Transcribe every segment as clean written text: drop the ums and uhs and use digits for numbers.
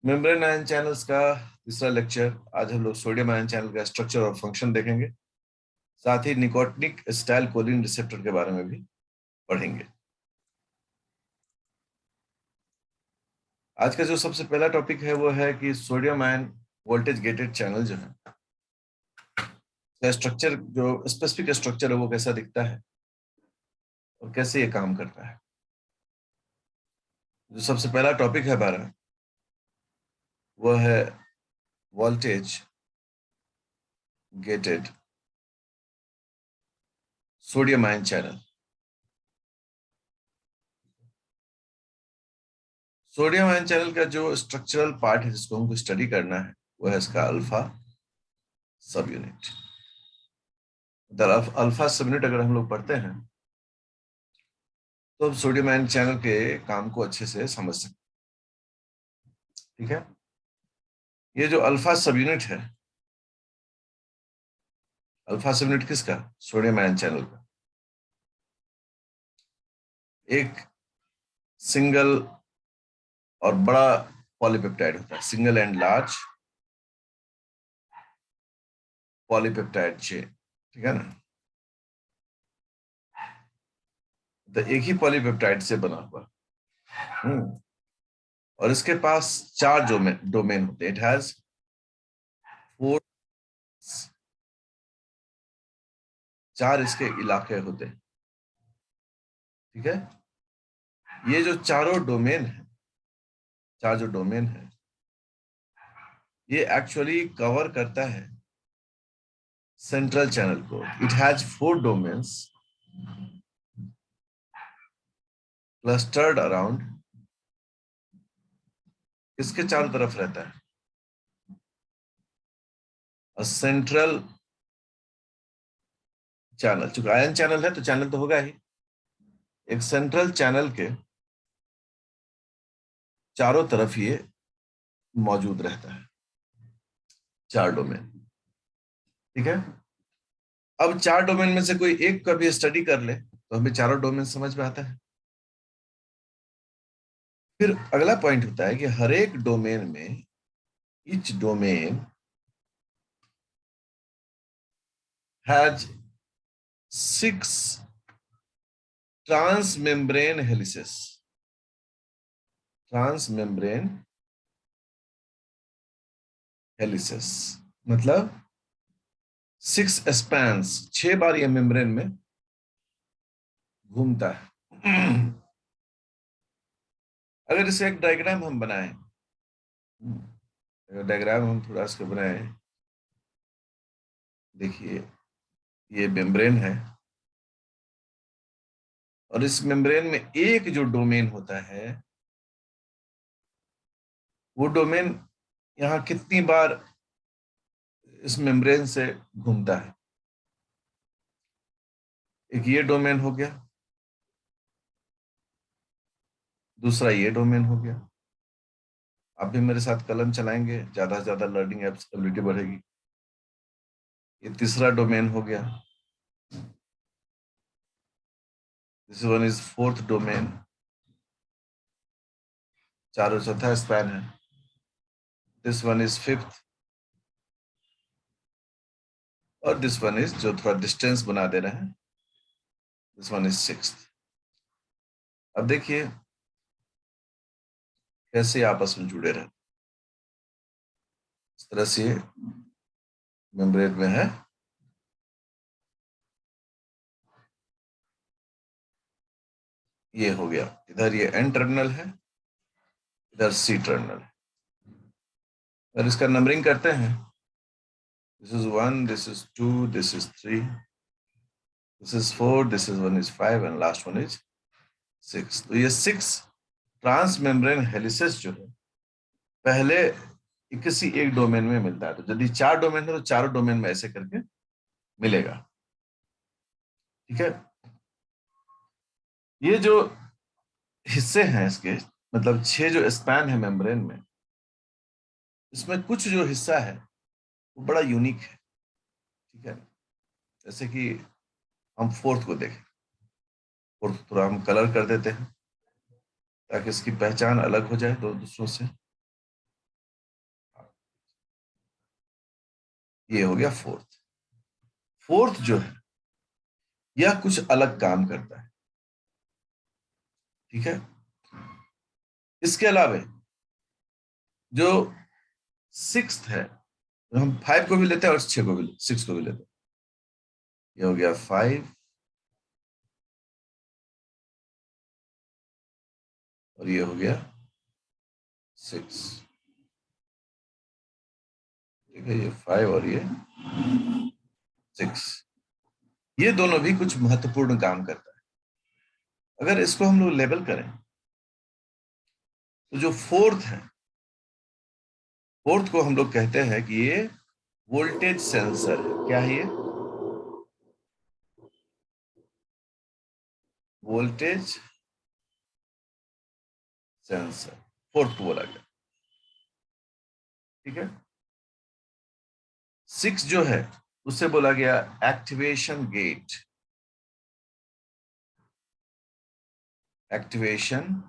Membrane ion channels का तीसरा lecture. आज हम लोग सोडियम आयन चैनल का स्ट्रक्चर और फंक्शन देखेंगे, साथ ही निकोटिनिक स्टाइल कोलिन रिसेप्टर के बारे में भी पढ़ेंगे। आज का जो सबसे पहला टॉपिक है वो है कि sodium ion voltage gated channel जो है, का स्ट्रक्चर, जो स्पेसिफिक स्ट्रक्चर है वो कैसा दिखता है और कैसे ये काम करता है। जो सबसे पहला टॉपिक है हमारा वो है voltage gated sodium ion channel. Sodium ion channel का जो स्ट्रक्चरल पार्ट है जिसको हमको स्टडी करना है वो है इसका अल्फा सब यूनिट। अल्फा सब यूनिट अगर हम लोग पढ़ते हैं तो अब सोडियम आयन चैनल के काम को अच्छे से समझ सकते हैं। ठीक है, ये जो अल्फा सब यूनिट है, अल्फा सब यूनिट किसका? सोडियम आयन चैनल का। एक सिंगल और बड़ा पॉलीपेप्टाइड होता है, single and large polypeptide chain. ठीक है ना, तो एक ही पॉलीपेप्टाइड से बना हुआ। और इसके पास चार डोमेन होते हैं। इट हैज फोर, चार इसके इलाके होते हैं। ठीक है, ये जो चारों डोमेन है, चार जो डोमेन है, ये एक्चुअली कवर करता है सेंट्रल चैनल को। It has four domains clustered around, इसके चारों तरफ रहता है सेंट्रल चैनल। चूंकि आयन चैनल है तो चैनल तो होगा ही, एक सेंट्रल चैनल के चारों तरफ ये मौजूद रहता है, चार डोमेन। ठीक है, अब चार डोमेन में से कोई एक का भी स्टडी कर ले तो हमें चारों डोमेन समझ में आता है। फिर अगला पॉइंट होता है कि हर एक डोमेन में, each domain has 6 transmembrane helices. Transmembrane helices मतलब 6 स्पैन्स, 6 बार ये मेम्ब्रेन में घूमता है। अगर इसे एक डायग्राम हम बनाएं, डायग्राम हम थोड़ा इसका बनाएं, देखिए ये मेम्ब्रेन है और इस मेम्ब्रेन में एक जो डोमेन होता है, वो डोमेन यहाँ कितनी बार इस मेम्ब्रेन से घूमता है? एक ये डोमेन हो गया, दूसरा ये डोमेन हो गया। आप भी मेरे साथ कलम चलाएंगे, ज्यादा से ज्यादा लर्निंग एबिलिटी बढ़ेगी। ये तीसरा डोमेन हो गया, this one is fourth domain, चारों चौथा स्पैन है। दिस वन इज फिफ्थ, और दिस वन इज जो थोड़ा डिस्टेंस बना दे रहे हैं, दिस वन इज सिक्स्थ। अब देखिए कैसे आपस में जुड़े रहे। इस तरह से मेम्ब्रेन में है, ये हो गया, इधर ये एन टर्मिनल है, इधर सी टर्मिनल है। और इसका नंबरिंग करते हैं, this is 1, this is 2, this is 3, this is 4, this is 1 is 5 and last one is 6। तो ये 6 ट्रांस मेम्ब्रेन हेलिसेस जो है, पहले किसी एक डोमेन में मिलता है। तो यदि चार डोमेन है तो चारों डोमेन में ऐसे करके मिलेगा। ठीक है, ये जो हिस्से हैं इसके, मतलब 6 जो स्पैन है मेम्ब्रेन में, इसमें कुछ जो हिस्सा है वो बड़ा यूनिक है। ठीक है, जैसे कि हम फोर्थ को देखें, फोर्थ थोड़ा हम कलर कर देते हैं ताकि इसकी पहचान अलग हो जाए दो दूसरों से। ये हो गया फोर्थ। फोर्थ जो है यह कुछ अलग काम करता है, ठीक है। इसके अलावा जो सिक्स्थ है, हम 5 को भी लेते हैं और 6 को भी, 6 को भी लेते हैं। ये हो गया 5 और ये हो गया 6, ठीक है। ये 5 और ये 6, ये दोनों भी कुछ महत्वपूर्ण काम करता है। अगर इसको हम लोग लेबल करें तो जो फोर्थ है, फोर्थ को हम लोग कहते हैं कि ये वोल्टेज सेंसर है। क्या है ये? वोल्टेज सेंसर, फोर्थ को बोला गया, ठीक है। 6 जो है उससे बोला गया एक्टिवेशन गेट, एक्टिवेशन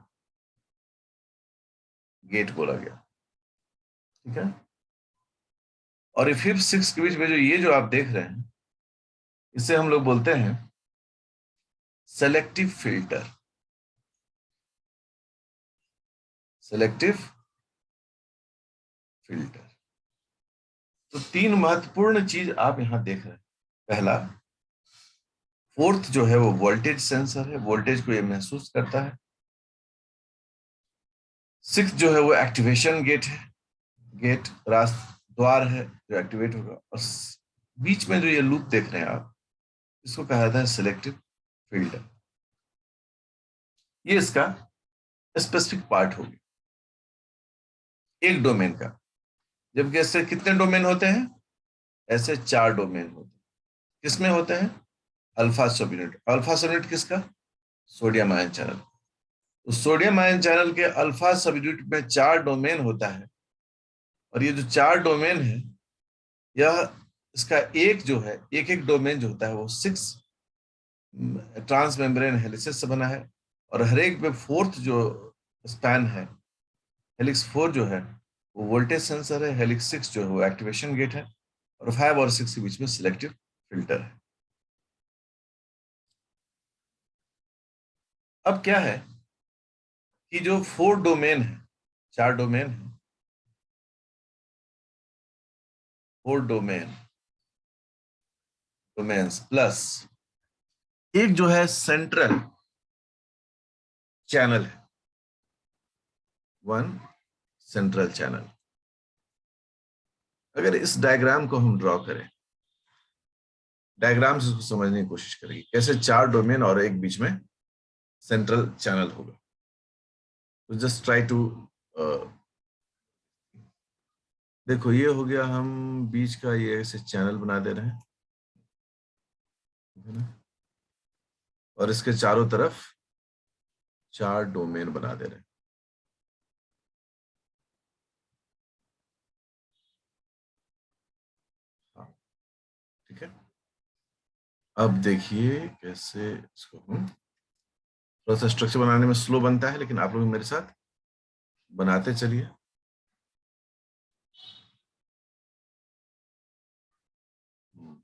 गेट बोला गया, ठीक है। और फिफ्थ 6 के बीच में जो ये जो आप देख रहे हैं, इसे हम लोग बोलते हैं सेलेक्टिव फिल्टर, सेलेक्टिव फिल्टर। तो 3 महत्वपूर्ण चीज आप यहां देख रहे हैं। पहला, फोर्थ जो है वो वोल्टेज सेंसर है, वोल्टेज को ये महसूस करता है। 6 जो है वो एक्टिवेशन गेट है, गेट द्वार है जो एक्टिवेट होगा। और बीच में जो ये लूप देख रहे हैं आप, इसको कहा जाता है सिलेक्टिव फिल्टर। ये इसका स्पेसिफिक पार्ट होगी एक डोमेन का। जबकि ऐसे कितने डोमेन होते हैं? ऐसे 4 डोमेन होते हैं। किसमें होते हैं? Alpha subunit. Alpha subunit किसका? Sodium ion channel. तो सोडियम आयन चैनल के अल्फा सब यूनिट में 4 डोमेन होता है। और ये जो 4 डोमेन है, यह इसका एक जो है, एक एक डोमेन जो होता है वो 6 ट्रांस मेम्ब्रेन हेलिसेस से बना है। और हर एक में फोर्थ जो स्पैन है, हेलिक्स 4 जो है वो वोल्टेज सेंसर है, हेलिक्स 6 जो है वो एक्टिवेशन गेट है, और 5 और 6 के बीच में सिलेक्टिव फिल्टर है। अब क्या है कि जो 4 डोमेन है, 4 डोमेन है, 4 डोमेन, डोमेन्स प्लस एक जो है सेंट्रल चैनल है, 1 सेंट्रल चैनल। अगर इस डायग्राम को हम ड्रॉ करें, डायग्राम से उसको समझने की कोशिश करेंगे कैसे 4 डोमेन और एक बीच में सेंट्रल चैनल होगा। तो जस्ट ट्राई टू, देखो ये हो गया, हम बीच का ये ऐसे चैनल बना दे रहे हैं, है ना? और इसके चारों तरफ 4 डोमेन बना दे रहे हैं। हाँ, ठीक है। अब देखिए कैसे इसको हम, थोड़ा सा स्ट्रक्चर बनाने में स्लो बनता है, लेकिन आप लोग मेरे साथ बनाते चलिए।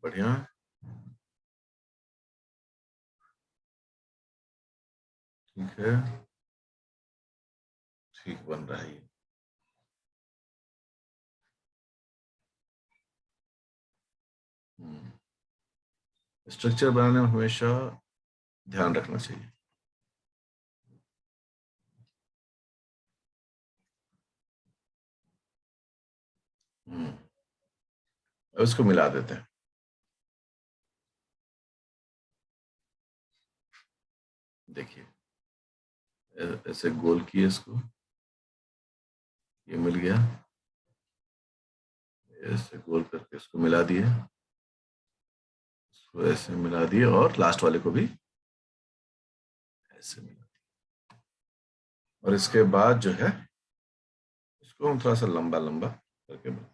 बढ़िया, ठीक है, ठीक बन रहा है ये। स्ट्रक्चर बनाने में हमेशा ध्यान रखना चाहिए। अब इसको मिला देते हैं। देखिए ऐसे गोल किए इसको, ये मिल गया। ऐसे गोल करके इसको मिला दिए, इसको ऐसे मिला दिए, और लास्ट वाले को भी ऐसे मिला दिया। और इसके बाद जो है इसको हम थोड़ा सा लंबा लंबा करके बना,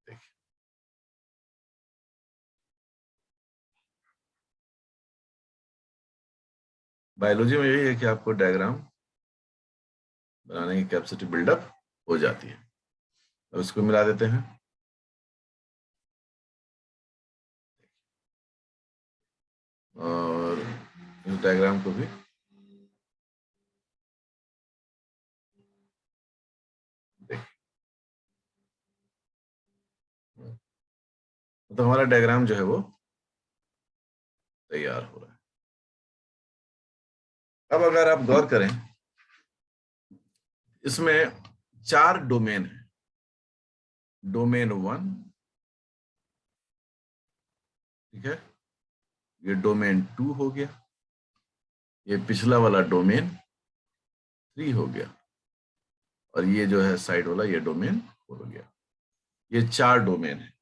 देखिए बायोलॉजी में यही है कि आपको डायग्राम बनाने की कैपेसिटी बिल्डअप हो जाती है। अब इसको मिला देते हैं। और इस डायग्राम को भी देखिए, तो हमारा डायग्राम जो है वो तैयार हो रहा है। अब अगर आप गौर करें, इसमें 4 डोमेन है। डोमेन 1, ठीक है, ये डोमेन 2 हो गया, ये पिछला वाला डोमेन 3 हो गया, और ये जो है साइड वाला ये डोमेन 4 हो गया। ये 4 डोमेन है।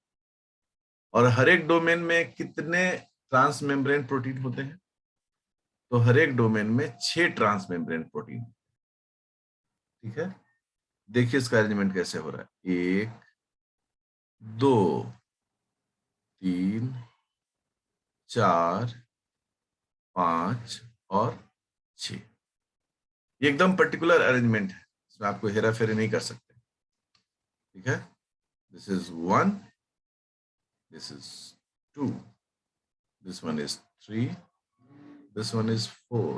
और हर एक डोमेन में कितने ट्रांसमेम्ब्रेन प्रोटीन होते हैं? तो हर एक डोमेन में 6 ट्रांसमेम्ब्रेन प्रोटीन, ठीक है। देखिए इसका अरेंजमेंट कैसे हो रहा है। 1, 2, 3, 4, 5 और 6। ये एकदम पर्टिकुलर अरेंजमेंट है, इसमें आपको हेरा फेरी नहीं कर सकते, ठीक है। This is 1, this is 2, this one is 3, this one is 4,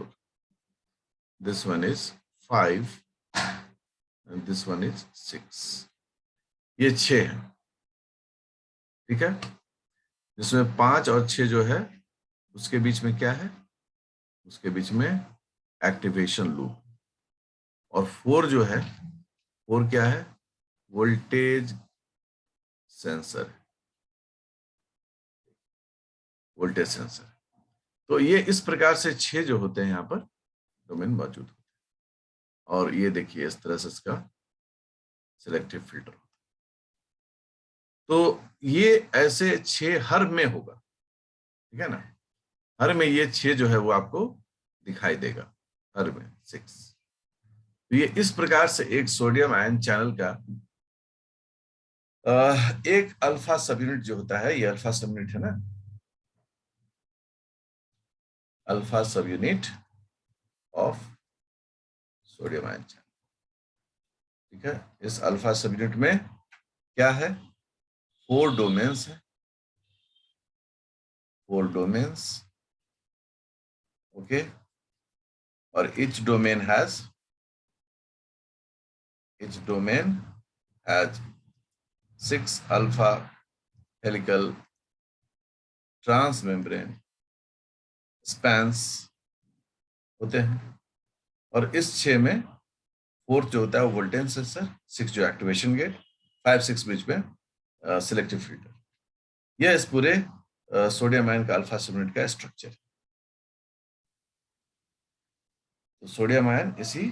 this one is 5 and this one is 6। ये 6 है, ठीक है। जिसमें 5 और 6 जो है उसके बीच में क्या है? उसके बीच में एक्टिवेशन लूप। और 4 जो है, 4 क्या है? वोल्टेज सेंसर है, वोल्टेज सेंसर। तो ये इस प्रकार से 6 जो होते हैं यहाँ पर डोमेन मौजूद होते हैं। और ये देखिए इस तरह से इसका सिलेक्टिव फिल्टर। तो ये ऐसे 6 हर में होगा, ठीक है ना। हर में ये 6 जो है वो आपको दिखाई देगा, हर में 6। तो ये इस प्रकार से एक सोडियम आयन चैनल का एक अल्फा सब यूनिट जो होता है, ये अल्फा सब यूनिट है ना, अल्फा सब unit of sodium ion channel, ठीक है। इस अल्फा सब यूनिट में क्या है? 4 डोमेन्स है, 4 डोमेन्स, ओके। और each domain has 6 alpha helical transmembrane spans होते हैं। और इस 6 में 4 जो होता है वो वोल्टेज सेंसर, 6 जो एक्टिवेशन गेट, 5, 6 बीच में सिलेक्टिव फिल्टर। यह इस पूरे सोडियम आयन का अल्फा सबयूनिट का स्ट्रक्चर है। तो सोडियम आयन इसी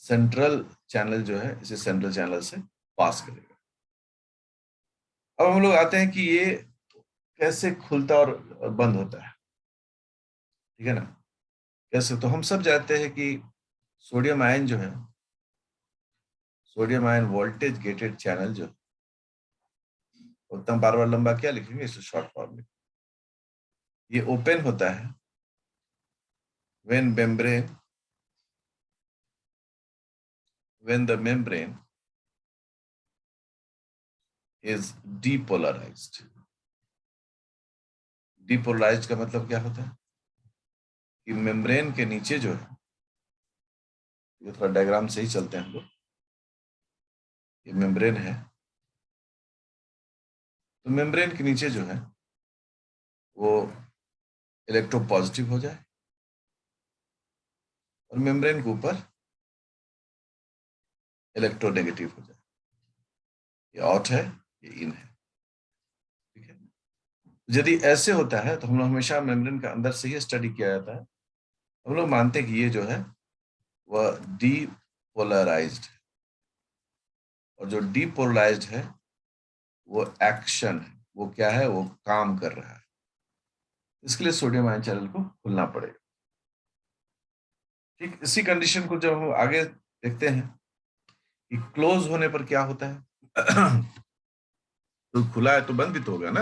सेंट्रल चैनल जो है, इसी सेंट्रल चैनल से पास करेगा। अब हम लोग आते हैं कि ये कैसे खुलता और बंद होता है, ठीक है ना। कैसे? तो हम सब जानते हैं कि सोडियम आयन जो है, sodium ion voltage gated channel जो, उतना बार बार लंबा क्या लिखेंगे, इसे शॉर्ट फॉर्म में। ये ओपन होता है when the membrane is depolarized। depolarized का मतलब क्या होता है कि मेम्ब्रेन के नीचे जो है, ये थोड़ा डायग्राम से ही चलते हैं हम लोग। ये मेम्ब्रेन है, तो मेम्ब्रेन के नीचे जो है वो इलेक्ट्रो पॉजिटिव हो जाए, और मेम्ब्रेन के ऊपर इलेक्ट्रो नेगेटिव हो जाए। ये आउट है, ये इन है, ठीक है। यदि ऐसे होता है तो हम लोग हमेशा मेम्ब्रेन का अंदर से ही स्टडी किया जाता है। हम लोग मानते हैं कि ये जो है वह डीपोलराइज्ड है, और जो डीपोलराइज्ड है वो एक्शन है, वो क्या है, वो काम कर रहा है। इसके लिए सोडियम आयन चैनल को खुलना पड़ेगा। ठीक इसी कंडीशन को जब हम आगे देखते हैं कि क्लोज होने पर क्या होता है तो खुला है तो बंद भी तो होगा ना।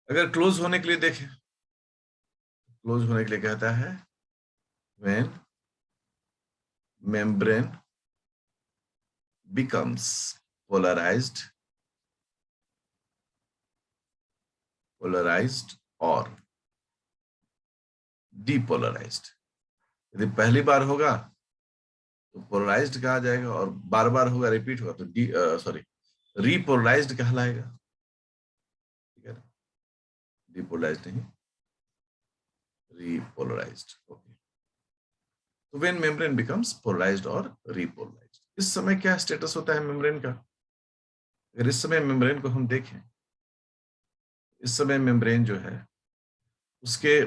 अगर क्लोज होने के लिए देखें, क्लोज होने के लिए कहता है when membrane becomes polarized or depolarized। यदि पहली बार होगा तो पोलराइज्ड कहा जाएगा, और बार बार होगा, रिपीट होगा तो रीपोलराइज्ड कहलाएगा। ठीक है, डिपोलराइज्ड नहीं, रीपोलराइज्ड। ओके, तो व्हेन मेम्ब्रेन बिकम्स पोलराइज्ड और रीपोलराइज्ड, इस समय क्या स्टेटस होता है मेम्ब्रेन का? अगर इस समय मेम्ब्रेन को हम देखें, इस समय मेम्ब्रेन जो है उसके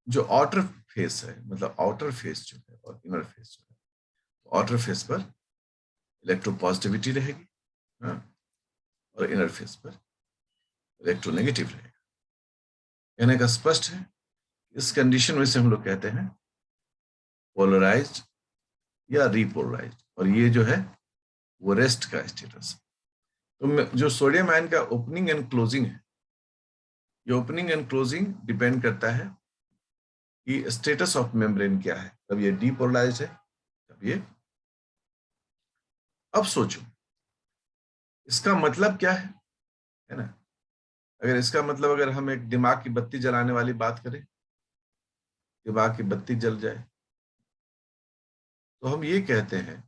जो आउटर फेस है, मतलब आउटर फेस जो है और इनर फेस जो है, आउटर फेस पर इलेक्ट्रोपॉजिटिविटी रहेगी, हाँ, और इनर फेस पर इलेक्ट्रोनेगेटिव रहेगा। कहने का स्पष्ट है, इस कंडीशन में से हम लोग कहते हैं पोलराइज्ड या रीपोलराइज्ड, और ये जो है वो रेस्ट का स्टेटस है। तो जो सोडियम आयन का ओपनिंग एंड क्लोजिंग है, ये ओपनिंग एंड क्लोजिंग डिपेंड करता है कि स्टेटस ऑफ मेम्ब्रेन क्या है, कब ये डीपोलराइज्ड है, कब ये। अब सोचो इसका मतलब क्या है ना? अगर इसका मतलब, अगर हम एक दिमाग की बत्ती जलाने वाली बात करें, दिमाग की बत्ती जल जाए, तो हम ये कहते हैं,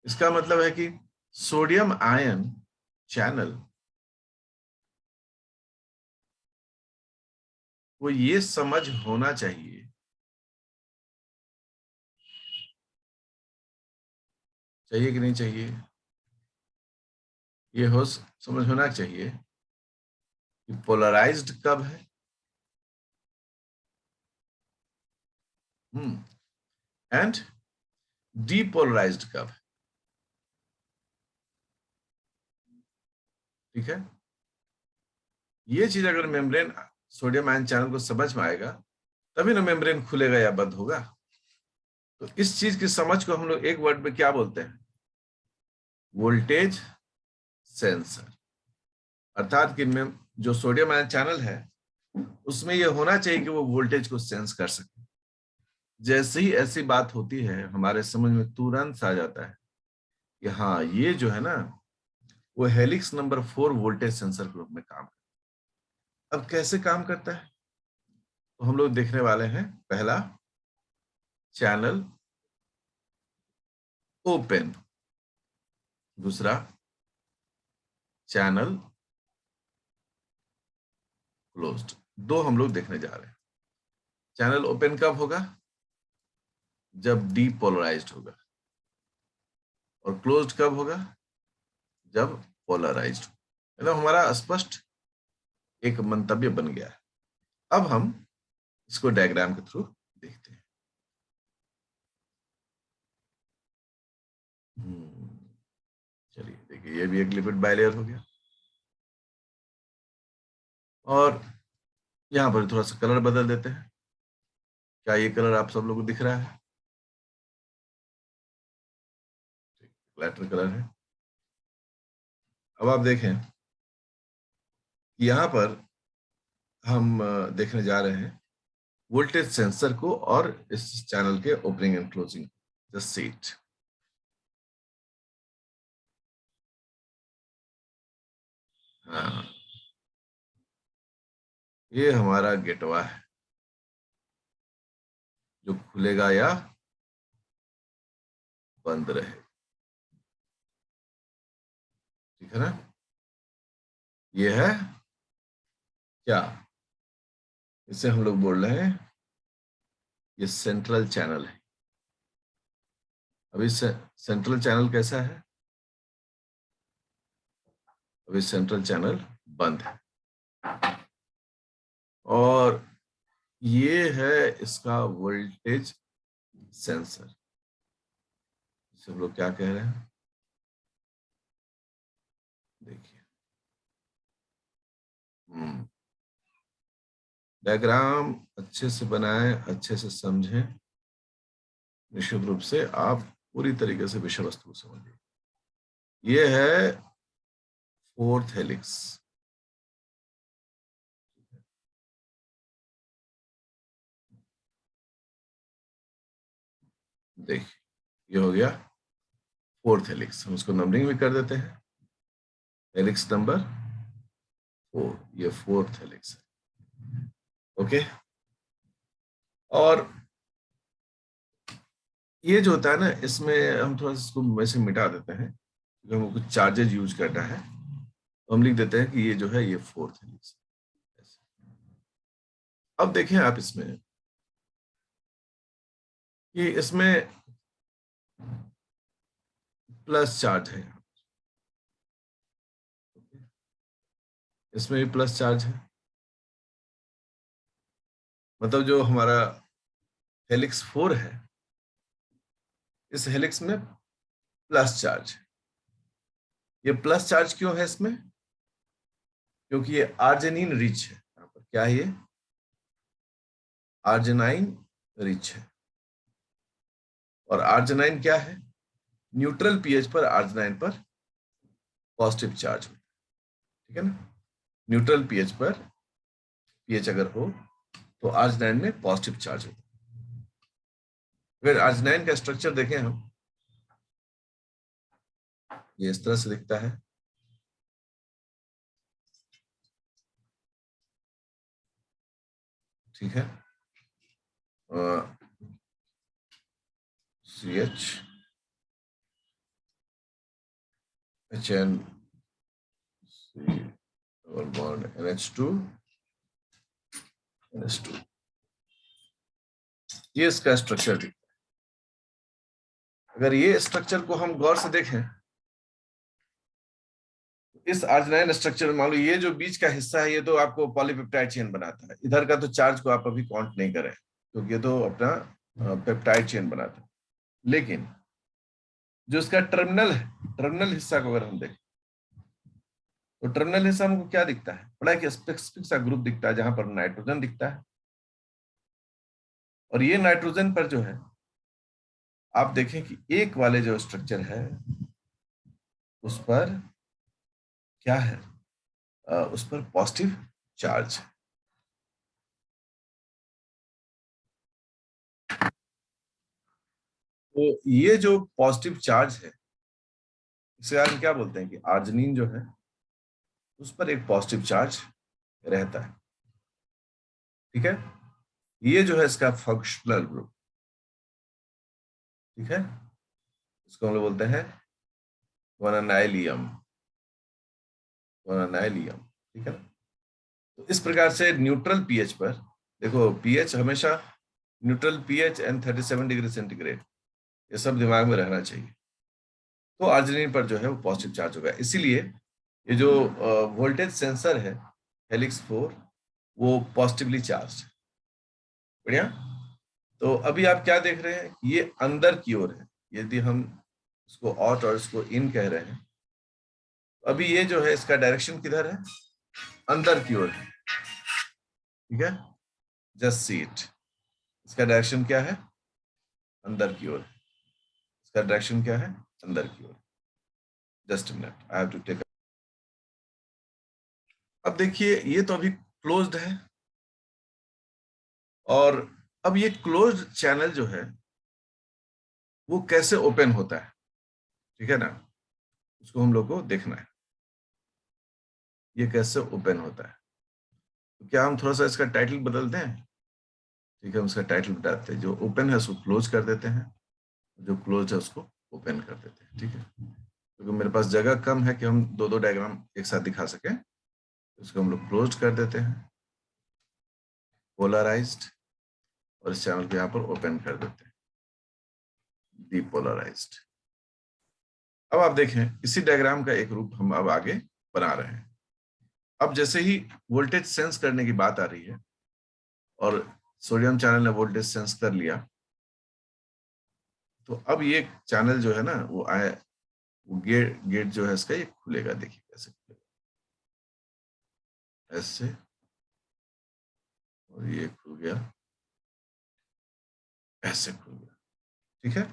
इसका मतलब है कि सोडियम आयन चैनल को ये समझ होना चाहिए, चाहिए कि नहीं चाहिए, ये हो समझ होना चाहिए कि पोलराइज्ड कब है, एंड डीपोलराइज्ड कब है। ठीक है, ये चीज अगर मेम्ब्रेन सोडियम आयन चैनल को समझ में आएगा, तभी ना मेम्ब्रेन खुलेगा या बंद होगा। तो इस चीज की समझ को हम लोग एक वर्ड में क्या बोलते हैं? Voltage sensor. अर्थात कि जो सोडियम आयन चैनल है उसमें यह होना चाहिए कि वो वोल्टेज को सेंस कर सके। जैसे ही ऐसी बात होती है, हमारे समझ में तुरंत आ जाता है कि हाँ, ये जो है ना, वो हेलिक्स नंबर 4 वोल्टेज सेंसर के रूप में काम करता है। अब कैसे काम करता है तो हम लोग देखने वाले हैं। पहला, चैनल ओपन, दूसरा चैनल क्लोज्ड। दो हम लोग देखने जा रहे हैं। चैनल ओपन कब होगा? जब डीपोलराइज्ड होगा। और क्लोज्ड कब होगा? जब पोलराइज्ड। मतलब हमारा स्पष्ट एक मंतव्य बन गया है। अब हम इसको डायग्राम के थ्रू देखते हैं। चलिए देखिए, ये भी एक लिपिड बाइलेयर हो गया, और यहां पर थोड़ा सा कलर बदल देते हैं। क्या ये कलर आप सब लोगों को दिख रहा है? लेटर कलर है। अब आप देखें, यहां पर हम देखने जा रहे हैं वोल्टेज सेंसर को और इस चैनल के opening and closing. Just see it. हाँ, ये हमारा गेटवा है जो खुलेगा या बंद रहे। ठीक है ना? ये है क्या? इसे हम लोग बोल रहे हैं, ये सेंट्रल चैनल है। अभी सेंट्रल चैनल कैसा है? अभी सेंट्रल चैनल बंद है। और ये है इसका वोल्टेज सेंसर। इसे हम लोग क्या कह रहे हैं? देखिए, डायग्राम अच्छे से बनाएं, अच्छे से समझें, निश्चित रूप से आप पूरी तरीके से विषय वस्तु को समझिए। ये है फोर्थ हेलिक्स। देखिए ये हो गया फोर्थ हेलिक्स, हम इसको नंबरिंग भी कर देते हैं, हेलिक्स नंबर 4, ये फोर्थ हेलिक्स है। ओके, और ये जो होता है ना, इसमें हम थोड़ा सा इसको वैसे मिटा देते हैं क्योंकि हमको कुछ चार्जेज यूज करना है, तो हम लिख देते हैं कि ये जो है ये फोर्थ हेलिक्स। अब देखें आप इसमें कि इसमें प्लस चार्ज है, इसमें भी प्लस चार्ज है, मतलब जो हमारा हेलिक्स 4 है, इस हेलिक्स में प्लस चार्ज है। ये प्लस चार्ज क्यों है इसमें? क्योंकि ये आर्जिनिन रिच है। यहाँ पर क्या है, ये आर्जिनाइन रिच है, और आर्जिनाइन क्या है, न्यूट्रल पीएच पर आर्जिनाइन पर पॉजिटिव चार्ज होता है, ठीक है ना। न्यूट्रल पीएच पर पीएच अगर हो तो आर्जिनाइन में पॉजिटिव चार्ज होता है। अगर आर्जिनाइन का स्ट्रक्चर देखें हम, ये इस तरह से दिखता है, ठीक है, CH HN double bond NH2 NH2, ये इसका स्ट्रक्चर दिखता है। अगर ये स्ट्रक्चर को हम गौर से देखें, इस आर्जिनाइन स्ट्रक्चर में मान लो ये जो बीच का हिस्सा है, ये तो आपको पॉलीपेप्टाइड चेन बनाता है, इधर का तो चार्ज को आप अभी काउंट नहीं करें क्योंकि ये तो अपना पेप्टाइड चेन बनाता है। लेकिन जो इसका टर्मिनल है, टर्मिनल हिस्सा को अगर हम देखें तो टर्मिनल हिस्सा हमको क्या दिखता है, बड़ा एक स्पेसिफिक सा ग्रुप दिखता है जहां पर नाइट्रोजन दिखता है, और ये नाइट्रोजन पर जो है आप देखें कि एक वाले जो स्ट्रक्चर है उस पर क्या है, उस पर पॉजिटिव चार्ज है। तो ये जो पॉजिटिव चार्ज है, इसे हम क्या बोलते हैं कि आर्जिनिन जो है उस पर एक पॉजिटिव चार्ज रहता है, ठीक है। ये जो है इसका फंक्शनल ग्रुप, ठीक है, इसको हम लोग बोलते हैं वनानाइलियम, वनानाइलियम, ठीक है। तो इस प्रकार से न्यूट्रल पीएच पर, देखो पीएच हमेशा neutral pH and 37 degree centigrade, ये सब दिमाग में रहना चाहिए। तो आर्जिनिन पर जो है वो पॉजिटिव चार्ज होगा, इसीलिए ये जो वोल्टेज सेंसर है हेलिक्स 4 वो पॉजिटिवली चार्ज है। बढ़िया। तो अभी आप क्या देख रहे हैं, ये अंदर की ओर है, यदि हम इसको आउट और इसको इन कह रहे हैं, अभी ये जो है इसका डायरेक्शन किधर है, अंदर की ओर है, ठीक है, जस्ट सी इट, इसका डायरेक्शन क्या है, अंदर की ओर, इसका डायरेक्शन क्या है, अंदर की ओर। Just minute, I have to take. अब देखिए ये तो अभी क्लोज्ड है, और अब ये क्लोज्ड चैनल जो है वो कैसे ओपन होता है, ठीक है ना, उसको हम लोग को देखना है, ये कैसे ओपन होता है। तो क्या हम थोड़ा सा इसका टाइटल बदलते हैं, ठीक है, हम इसका टाइटल बताते हैं, जो ओपन है उसको क्लोज कर देते हैं, जो क्लोज है उसको ओपन कर देते हैं, ठीक है। क्योंकि मेरे पास जगह कम है कि हम दो दो डायग्राम एक साथ दिखा सकें, इसको हम लोग क्लोज कर देते हैं, पोलराइज्ड, और इस चैनल को यहाँ पर ओपन कर देते हैं, डीपोलराइज्ड। अब आप देखें इसी डायग्राम का एक रूप हम अब आगे बना रहे हैं। अब जैसे ही वोल्टेज सेंस करने की बात आ रही है और सोडियम चैनल ने वोल्टेज सेंस कर लिया, तो अब ये चैनल जो है ना वो आए, वो गेट जो है इसका ये खुलेगा, देखिए कैसे खुलेगा, ऐसे, और ये खुल गया, ऐसे खुल गया, ठीक है।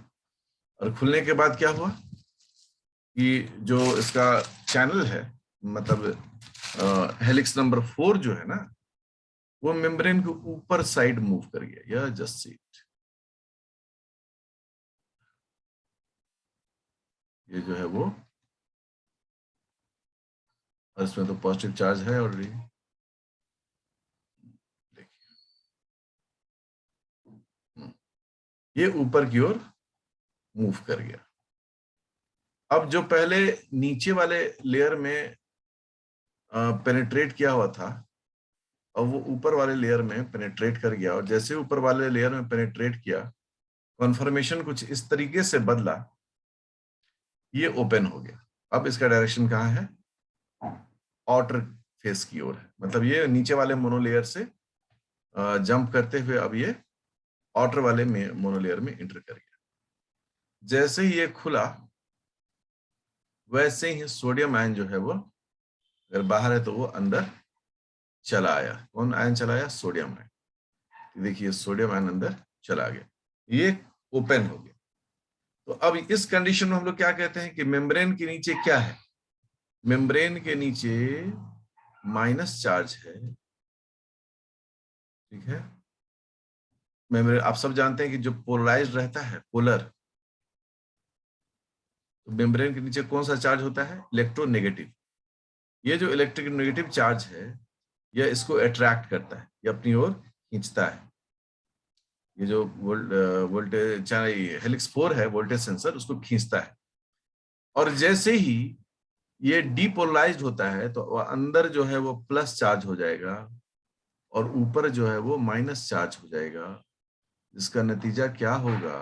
और खुलने के बाद क्या हुआ कि जो इसका चैनल है, मतलब हेलिक्स नंबर 4 जो है ना, वो मेम्ब्रेन के ऊपर साइड मूव कर गया, या जस्ट सी इट, ये जो है वो, और इसमें तो पॉजिटिव चार्ज है ऑलरेडी। देखिए ये ऊपर की ओर मूव कर गया। अब जो पहले नीचे वाले लेयर में पेनिट्रेट किया हुआ था, और वो ऊपर वाले लेयर में पेनिट्रेट कर गया, और जैसे ऊपर वाले लेयर में पेनिट्रेट किया, कॉन्फर्मेशन कुछ इस तरीके से बदला, ये ओपन हो गया। अब इसका डायरेक्शन कहाँ है? आउटर फेस की ओर है, मतलब ये नीचे वाले मोनोलेयर से जंप करते हुए अब ये आउटर वाले में मोनोलेयर में इंटर कर गया। जैसे ही ये खुला, वैसे ही सोडियम आयन जो है वो, अगर बाहर है तो वो अंदर चला आया। कौन आयन चला आया? Sodium ion. देखिए सोडियम आयन अंदर चला गया, ये ओपन हो गया। तो अब इस कंडीशन में हम लोग क्या कहते हैं कि मेम्ब्रेन के नीचे क्या है? मेम्ब्रेन के नीचे माइनस चार्ज है, ठीक है। मेम्ब्रेन आप सब जानते हैं कि जो पोलराइज्ड रहता है, पोलर, तो मेम्ब्रेन के नीचे कौन सा चार्ज होता है? इलेक्ट्रोनेगेटिव। ये जो इलेक्ट्रोनेगेटिव चार्ज है, यह इसको अट्रैक्ट करता है, ये अपनी ओर खींचता है। ये जो वोल्टेज चाहे हेलिक्स 4 है, वोल्टेज सेंसर, उसको खींचता है। और जैसे ही ये डीपोलराइज्ड होता है, तो अंदर जो है वो प्लस चार्ज हो जाएगा, और ऊपर जो है वो माइनस चार्ज हो जाएगा। जिसका नतीजा क्या होगा?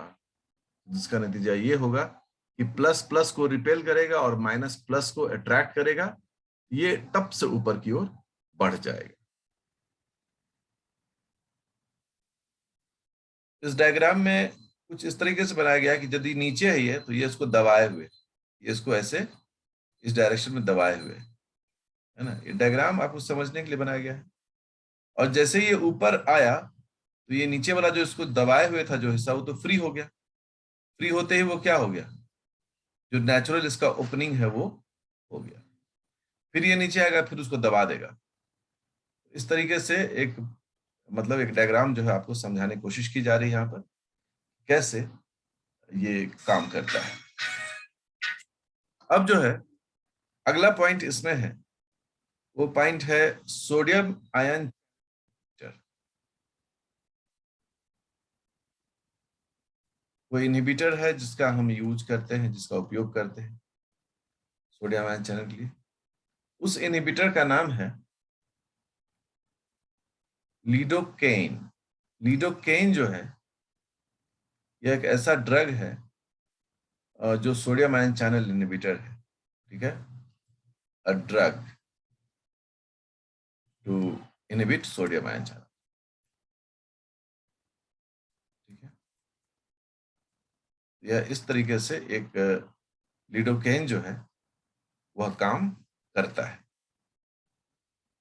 जिसका नतीजा ये होगा कि प्लस प्लस को रिपेल करेगा और माइनस प्लस को अट्रैक्ट करेगा, ये टप से ऊपर की ओर बढ़ जाएगा। इस डायग्राम में कुछ इस तरीके से बनाया गया कि यदि नीचे है ये, तो ये इसको दबाए हुए, ये इसको ऐसे इस डायरेक्शन में दबाए हुए, है ना। ये डायग्राम आपको समझने के लिए बनाया गया है। और जैसे ये ऊपर आया, तो ये नीचे वाला जो इसको दबाए हुए था जो हिस्सा, वो तो फ्री हो गया। फ्री होते ही वो क्या हो गया? जो नेचुरल इसका ओपनिंग है वो हो गया। फिर ये नीचे आएगा, फिर उसको दबा देगा। इस तरीके से एक, मतलब एक डायग्राम जो है आपको समझाने की कोशिश की जा रही है यहाँ पर, कैसे ये काम करता है। अब जो है अगला पॉइंट इसमें है, वो पॉइंट है सोडियम आयन। वो इनहिबिटर है जिसका हम यूज करते हैं, जिसका उपयोग करते हैं सोडियम आयन चैनल के लिए। उस इनहिबिटर का नाम है लीडोकेन। लीडोकेन जो है, यह एक ऐसा ड्रग है जो सोडियम आयन चैनल इनहिबिटर है, ठीक है। A drug to inhibit sodium ion channel, ठीक है। यह इस तरीके से एक लीडोकेन जो है वह काम करता है।